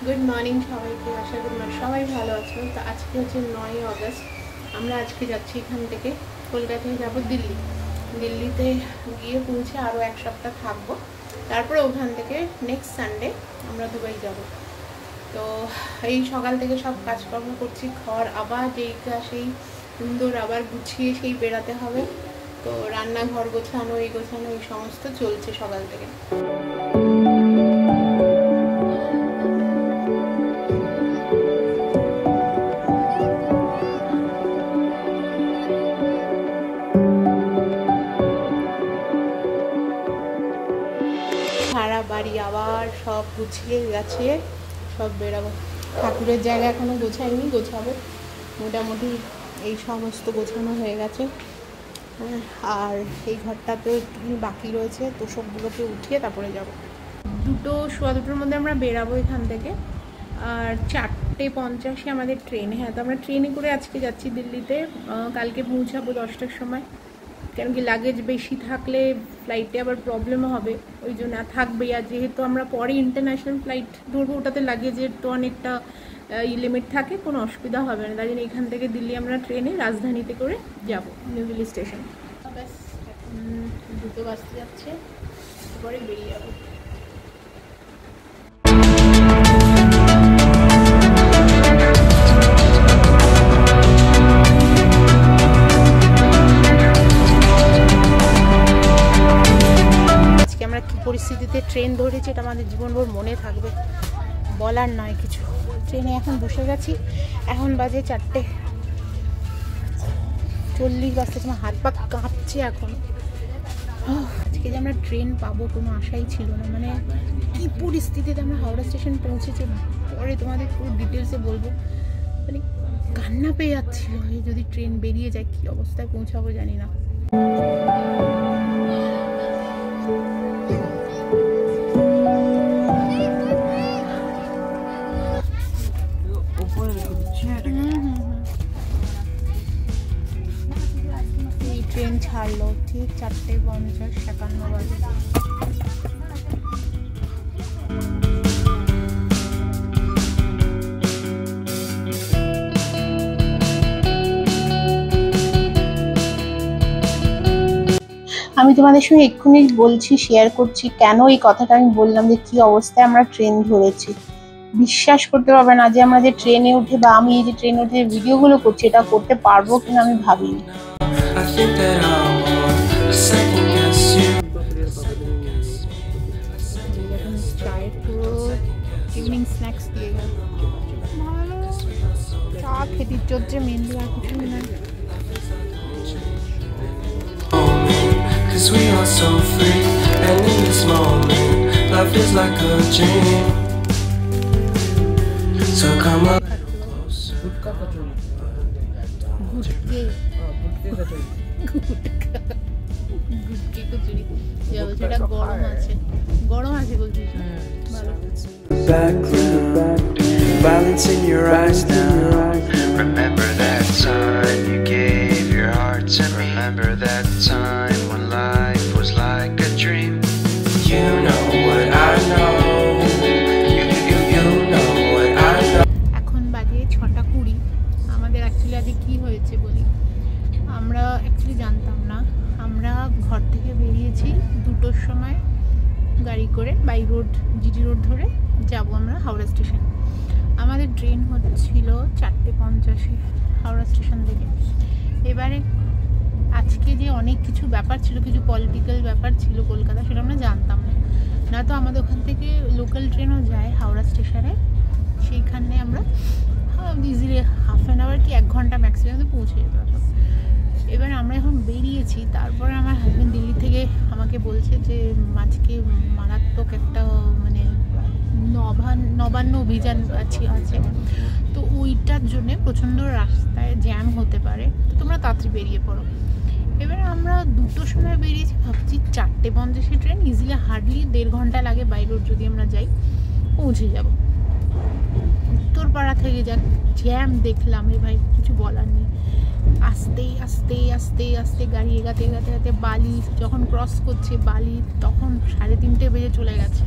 Good morning সবাইকে, আশা করি সবাই ভালো আছো। তো আজকে হচ্ছে 9ই আগস্ট। আমরা আজকে যাচ্ছি এখান থেকে, কলকাতা থেকে যাবো দিল্লিতে গিয়ে পৌঁছে আরও এক সপ্তাহ থাকবো। তারপরে ওখান থেকে নেক্সট সানডে আমরা দুবাই যাব। তো এই সকাল থেকে সব কাজকর্ম করছি, ঘর আবার যেইটা সেই সুন্দর আবার গুছিয়ে সেই বেরাতে হবে। তো রান্নাঘর গোছানো এই সমস্ত চলছে সকাল থেকে। সারা বাড়ি আবার সব গুছিয়ে গেছে, সব বেরাবো। ঠাকুরের জায়গা এখনো গোছাইনি, গোছাবো। মোটামুটি এই সমস্ত গোছানো হয়ে গেছে। আর এই ঘরটাতে একটুখানি বাকি রয়েছে, তো সবগুলোকে উঠিয়ে তারপরে যাব। 2:15 মধ্যে আমরা বেরাবো এখান থেকে। আর 4:50 আমাদের ট্রেন। হ্যাঁ, তো আমরা ট্রেনে করে আজকে যাচ্ছি দিল্লিতে। কালকে পৌঁছাবো 10টার সময়। কেন কি লাগেজ বেশি থাকলে ফ্লাইটে আবার প্রবলেমও হবে, ওই জন্য থাকবেই। আর যেহেতু আমরা পরে ইন্টারন্যাশনাল ফ্লাইট ধরবো, ওটাতে লাগেজের তো অনেকটা লিমিট থাকে, কোনো অসুবিধা হবে না। তাই জন্য এখান থেকে দিল্লি আমরা ট্রেনে রাজধানীতে করে যাব, নিউ দিল্লি স্টেশন। ব্যাস, এখন 2 বাজতে যাচ্ছে, পরে বেরিয়ে যাবো। পরিস্থিতিতে ট্রেন ধরেছি, এটা আমাদের জীবনভর মনে থাকবে, বলার নয় কিছু। ট্রেনে এখন বসে গেছি, এখন বাজে 4:40 বাজতে, আমার হাত পা কাঁপছে এখন। আজকে যে আমরা ট্রেন পাবো কোনো আশাই ছিল না। মানে কি পরিস্থিতিতে আমরা হাওড়া স্টেশন পৌঁছেছি, পরে তোমাদের পুরো ডিটেলসে বলবো। মানে কান্না পেয়ে যাচ্ছিল, যদি ট্রেন বেরিয়ে যায় কি অবস্থায় পৌঁছাবো জানি না। ট্রেন ছাড়লো ঠিক 4:50-56 বাজে। আমি তোমাদের সঙ্গে এক্ষুনি বলছি, শেয়ার করছি কেন এই কথাটা আমি বললাম, যে কি অবস্থায় আমরা ট্রেন ধরেছি। বিশ্বাস করতে পারবে না যে আমরা যে ট্রেনে উঠে, বা আমি এই যে ট্রেনে উঠে ভিডিওগুলো করছি, এটা করতে পারবো কিনা আমি ভাবিনি। ইভিনিং স্ন্যাক্স দিয়ে গেল, ভালো চা খেতে চলছে মেনলি, আর কিছু না। We are so free, and in this moment, life is like a dream. So come up close. Gutka kachori. Gutke kachori. যাও, সেটা গরম আছে বলছিস। ভালো। Background, violence in your eyes now. Remember that time you gave your heart to me. Remember that time when life was like a dream. You know what I know. You know what I know. এখন বাজে 6:20। আমাদের actually আজকে কি হয়েছে বলি, আমরা actually জানতাম না। আমরা ঘর থেকে বেরিয়েছি 2টোর সময় গাড়ি করে, বাই রোড, জিটি রোড ধরে যাব আমরা হাওড়া স্টেশন। আমাদের ট্রেন হচ্ছিল 4:50 হাওড়া স্টেশন থেকে। এবারে আজকে যে অনেক কিছু ব্যাপার ছিল, কিছু পলিটিক্যাল ব্যাপার ছিল কলকাতা, সেটা আমরা জানতাম না। তো আমাদের ওখান থেকে লোকাল ট্রেনও যায় হাওড়া স্টেশনে, সেইখানে আমরা ইজিলি হাফ অ্যান আওয়ার কি 1 ঘন্টা ম্যাক্সিমামে পৌঁছে যেতে পারবো। এবার আমরা এখন বেরিয়েছি, তারপরে আমার হাজব্যান্ড দিল্লি থেকে আমাকে বলছে যে আজকে মারাত্মক একটা মানে নবান্ন অভিযান আছে, তো ওইটার জন্যে প্রচণ্ড রাস্তায় জ্যাম হতে পারে, তো তোমরা তাড়াতাড়ি বেরিয়ে পড়ো। এবার আমরা 2টোর সময় বেরিয়েছি, ভাবছি 4:50 ট্রেন, ইজিলি হার্ডলি 1.5 ঘন্টা লাগে বাই রোড যদি আমরা যাই, পৌঁছে যাব। উত্তরপাড়া থেকে যা জ্যাম দেখলাম রে ভাই, কিছু বলার নেই। আস্তে আস্তে আস্তে আস্তে গাড়ি এগাতে এগাতে এগাতে বালি যখন ক্রস করছে, বালি তখন 3:30 বেজে চলে গেছে।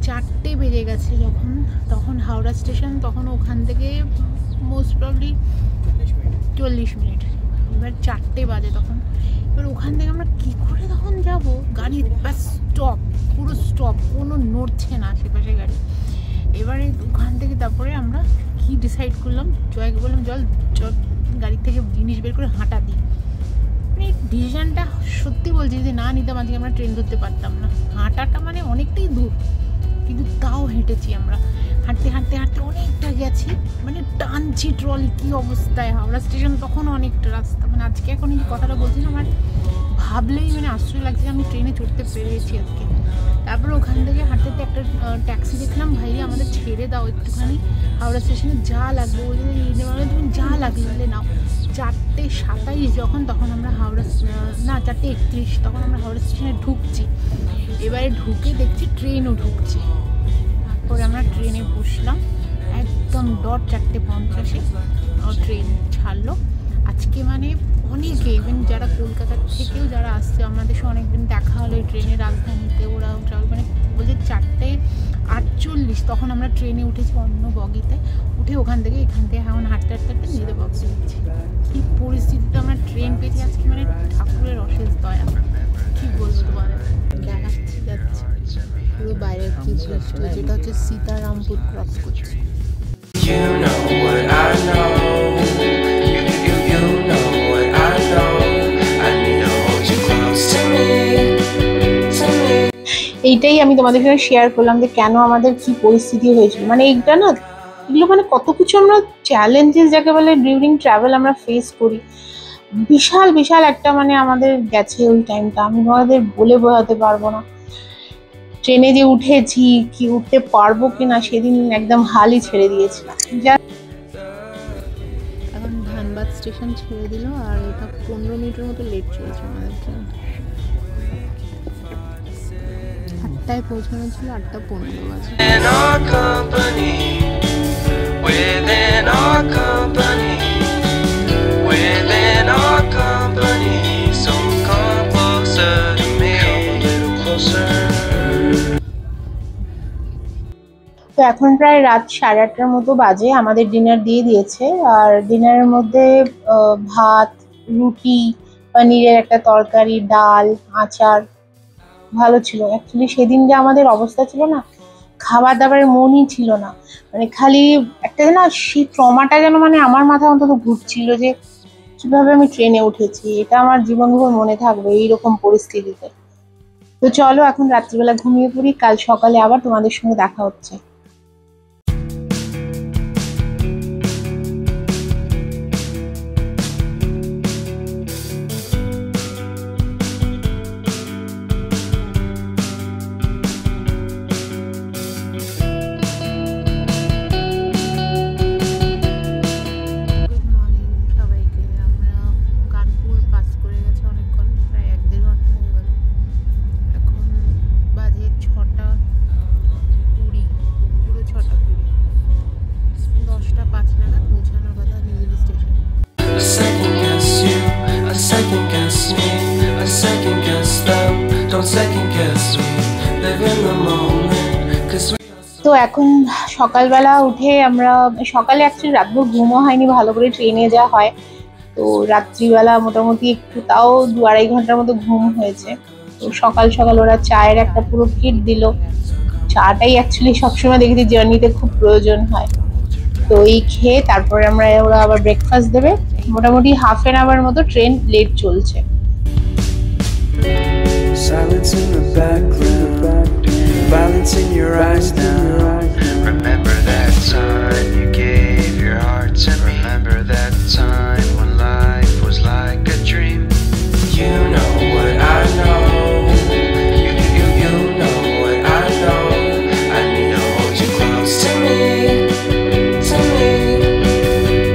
4টে বেজে গেছে যখন, তখন হাওড়া স্টেশন, তখন ওখান থেকে মোস্ট প্রবলি 40 মিনিট, এবার 4টে বাজে তখন। এবার ওখান থেকে আমরা কী করে তখন যাব, গাড়ি ব্যাস স্টপ, পুরো স্টপ, কোনো নড়ছে না আশেপাশে গাড়ি। এবারে ওখান থেকে তারপরে আমরা কি ডিসাইড করলাম, জয়কে বললাম চল গাড়ির থেকে জিনিস বের করে হাঁটা দিই। মানে এই ডিসিশনটা সত্যি বলছি যে না নিতাম আজকে আমরা ট্রেন ধরতে পারতাম না। হাঁটাটা মানে অনেকটাই দূর, কিন্তু তাও হেঁটেছি আমরা, হাঁটতে হাঁটতে হাঁটতে অনেকটা গেছি, মানে টানছি ট্রলি, কী অবস্থায়। হাওড়া স্টেশন তখন অনেকটা রাস্তা, মানে আজকে এখন এই কথাটা বলছিলাম আমার ভাবলেই মানে আশ্চর্য লাগছে আমি ট্রেনে চড়তে পেরেছি আজকে। তারপর ওখান থেকে হাঁটতে একটা ট্যাক্সি দেখলাম, ভাই আমাদের ছেড়ে দাও একটুখানি, হাওড়া স্টেশনে যা লাগবে বলছে তুমি যা লাগলে নাও। 4:27 যখন, তখন আমরা হাওড়া, না 4:31, তখন আমরা হাওড়া স্টেশনে ঢুকছি। এবারে ঢুকে দেখছি ট্রেনও ঢুকছে। তারপরে আমরা ট্রেনে বসলাম, একদম ডট 4:50 ট্রেন ছাড়লো। আজকে মানে অনেকে, ইভেন যারা কলকাতার থেকেও যারা আসছে, আমাদের সঙ্গে অনেকদিন দেখা হলো এই ট্রেনে, রাজধানীতে ওরা ট্রাভেল, মানে বলছে 4:48 তখন আমরা ট্রেনে উঠেছি অন্য বগিতে, উঠে ওখান থেকে এখান থেকে এখন হাঁটতে হাঁটতে হাঁটতে নিজেদের বক্সে যাচ্ছি। কী পরিস্থিতিতে আমরা ট্রেন পেয়েছি আজকে, মানে ঠাকুরের অশেষ দয়া, কী বলবো তোমাদের। দেখাচ্ছি যাচ্ছি পুরো বাইরের কি দৃশ্য, যেটা হচ্ছে সীতারামপুর ক্রস করছে। You know what I know. You know what I know. I need to hold you close to me. এইটাই আমি তোমাদের সাথে শেয়ার করলাম যে কেন আমাদের কি পরিস্থিতি হয়েছিল। মানে এইটা না, এগুলো মানে কত কিছু আমরা চ্যালেঞ্জেস যাকে বলে ডিউরিং ট্রাভেল আমরা ফেস করি। বিশাল বিশাল একটা মানে আমাদের গেছে ওই টাইমটা, আমি তোমাদের বলে বোঝাতে পারবো না। ট্রেনে যে উঠেছি, কি উঠতে পারবো কিনা সেদিন একদম হালই ছেড়ে দিয়েছিলাম। এখন ধানবাদ স্টেশন ছেড়ে দিল, আর এটা 15 মিনিটের মতো লেট চলেছে আমাদের ট্রেন। 8টায় পৌঁছানো ছিল, 8:15 বাজে। তো এখন প্রায় রাত 8:30 মতো বাজে, আমাদের ডিনার দিয়ে দিয়েছে। আর ডিনারের মধ্যে ভাত, রুটি, পনিরের একটা তরকারি, ডাল, আচার, ভালো ছিল। অ্যাকচুয়ালি সেদিন যে আমাদের অবস্থা ছিল না, খাবার দাবারের মনই ছিল না, মানে খালি একটা না সেই ট্রমাটা যেন মানে আমার মাথায় অন্তত ঘুরছিল যে কিভাবে আমি ট্রেনে উঠেছি। এটা আমার জীবনভর মনে থাকবে এইরকম পরিস্থিতিতে। তো চলো এখন রাত্রিবেলা ঘুমিয়ে পড়ি, কাল সকালে আবার তোমাদের সঙ্গে দেখা হচ্ছে। তো এখন সকালবেলা উঠে আমরা, সকালে অ্যাকচুয়ালি রাতভর ঘুমও হয়নি ভালো করে, ট্রেনে যা হয়। তো রাত্রিবেলা মোটামুটি একটু তাও 2-2.5 ঘন্টার মতো ঘুম হয়েছে। তো সকাল সকাল ওরা চায়ের একটা পুরো কিট দিল। চাটাই অ্যাকচুয়ালি সবসময় দেখেছি জার্নিতে খুব প্রয়োজন হয়। তো এই খেয়ে তারপরে ওরা আবার ব্রেকফাস্ট দেবে। মোটামুটি হাফ অ্যান আওয়ার মতো ট্রেন লেট চলছে। Silence in the background, violence in your eyes now. Remember that time you gave your heart to me. Remember that time when life was like a dream. You know what I know. You know what I know. I need to hold you close to me. To me,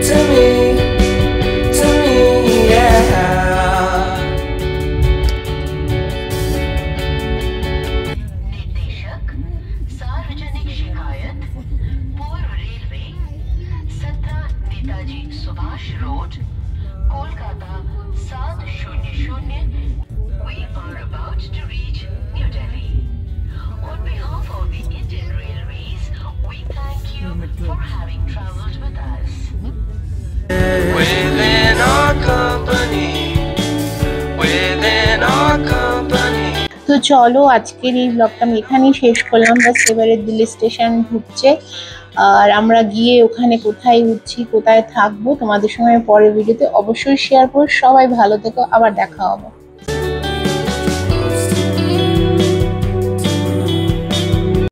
to me, to me, yeah. On behalf of the Indian Railways, we thank you for having traveled with us. Within our company, within our company. তো চলো আজকের এই ব্লগটা আমি এখানেই শেষ করলাম। বাস এবারে দিল্লি স্টেশন ঢুকছে, আর আমরা গিয়ে ওখানে কোথায় উঠছি, কোথায় থাকবো, তোমাদের সঙ্গে পরের ভিডিওতে অবশ্যই শেয়ার করবো। সবাই ভালো থেকো, আবার দেখা হবে।